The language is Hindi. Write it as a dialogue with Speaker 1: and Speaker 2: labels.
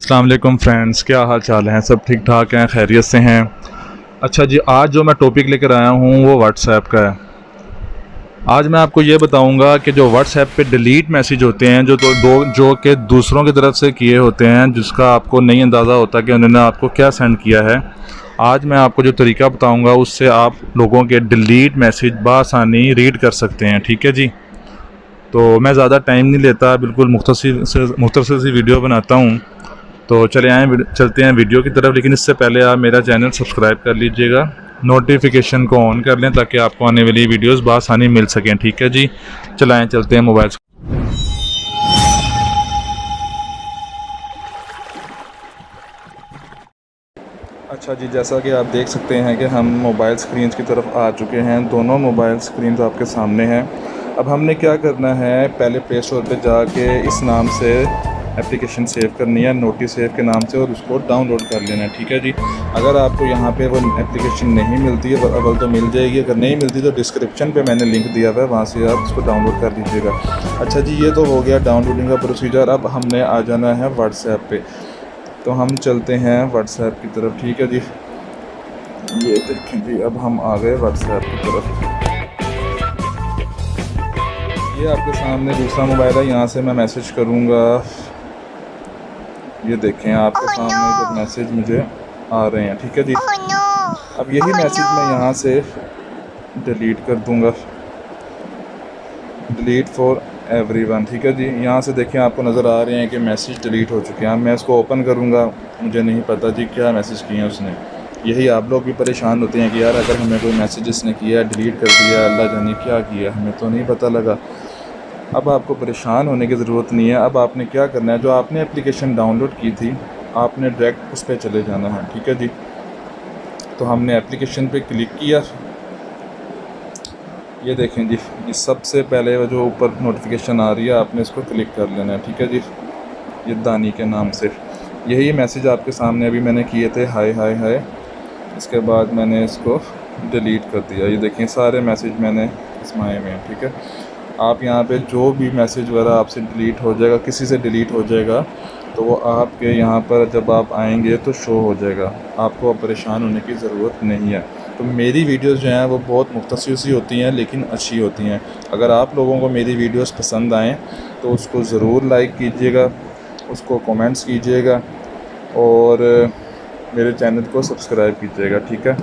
Speaker 1: अस्सलाम वालेकुम फ्रेंड्स, क्या हाल चाल हैं? सब ठीक ठाक हैं, खैरियत से हैं। अच्छा जी, आज जो मैं टॉपिक लेकर आया हूँ वो व्हाट्सएप का है। आज मैं आपको ये बताऊंगा कि जो व्हाट्सएप पे डिलीट मैसेज होते हैं जो कि दूसरों की तरफ से किए होते हैं, जिसका आपको नहीं अंदाज़ा होता कि उन्होंने आपको क्या सेंड किया है। आज मैं आपको जो तरीका बताऊँगा उससे आप लोगों के डिलीट मैसेज बआसानी रीड कर सकते हैं। ठीक है जी। तो मैं ज़्यादा टाइम नहीं लेता, बिल्कुल मुख्तसर सी वीडियो बनाता हूँ। तो चलते हैं वीडियो की तरफ, लेकिन इससे पहले आप मेरा चैनल सब्सक्राइब कर लीजिएगा, नोटिफिकेशन को ऑन कर लें ताकि आपको आने वाली वीडियोस बआसानी मिल सकें। ठीक है जी, चलते हैं मोबाइल। अच्छा जी, जैसा कि आप देख सकते हैं कि हम मोबाइल स्क्रीन की तरफ आ चुके हैं। दोनों मोबाइल स्क्रीन आपके सामने हैं। अब हमने क्या करना है, पहले प्ले स्टोर पर जाके इस नाम से एप्लीकेशन सेव करनी है, नोटिस सेव के नाम से, और उसको डाउनलोड कर लेना है। ठीक है जी। अगर आपको यहाँ पे वो एप्लीकेशन नहीं मिलती है, अव्वल तो मिल जाएगी, अगर नहीं मिलती तो डिस्क्रिप्शन पे मैंने लिंक दिया हुआ है, वहाँ से आप उसको डाउनलोड कर लीजिएगा। अच्छा जी, ये तो हो गया डाउनलोडिंग का प्रोसीजर। अब हमने आ जाना है व्हाट्सएप पे, तो हम चलते हैं व्हाट्सएप की तरफ। ठीक है जी, ये देखें जी, अब हम आ गए व्हाट्सएप की तरफ। ये आपके सामने दूसरा मोबाइल है, यहाँ से मैं मैसेज करूँगा। ये देखें आपके सामने जब मैसेज मुझे आ रहे हैं। ठीक है जी। अब यही मैसेज मैं यहाँ से डिलीट कर दूँगा, डिलीट फॉर एवरीवन। ठीक है जी, यहाँ से देखें आपको नज़र आ रहे हैं कि मैसेज डिलीट हो चुके हैं। मैं इसको ओपन करूँगा, मुझे नहीं पता जी क्या मैसेज किए हैं उसने। यही आप लोग भी परेशान होते हैं कि यार अगर हमें कोई मैसेज इसने किया, डिलीट कर दिया, अल्लाह जाने क्या किया, हमें तो नहीं पता लगा। अब आपको परेशान होने की ज़रूरत नहीं है। अब आपने क्या करना है, जो आपने एप्लीकेशन डाउनलोड की थी, आपने डायरेक्ट उस पर चले जाना है। ठीक है जी। तो हमने एप्लीकेशन पे क्लिक किया, ये देखें जी, ये सबसे पहले वो जो ऊपर नोटिफिकेशन आ रही है, आपने इसको क्लिक कर लेना है। ठीक है जी, ये दानी के नाम से। यही मैसेज आपके सामने अभी मैंने किए थे, हाय हाय हाय। इसके बाद मैंने इसको डिलीट कर दिया। ये देखें सारे मैसेज मैंने इसमाए में। ठीक है, आप यहाँ पे जो भी मैसेज वगैरह आपसे डिलीट हो जाएगा, किसी से डिलीट हो जाएगा, तो वो आपके यहाँ पर जब आप आएंगे तो शो हो जाएगा। आपको अब परेशान होने की ज़रूरत नहीं है। तो मेरी वीडियोस जो हैं वो बहुत मुख्तसर सी होती हैं, लेकिन अच्छी होती हैं। अगर आप लोगों को मेरी वीडियोस पसंद आएँ तो उसको ज़रूर लाइक कीजिएगा, उसको कमेंट्स कीजिएगा, और मेरे चैनल को सब्सक्राइब कीजिएगा। ठीक है।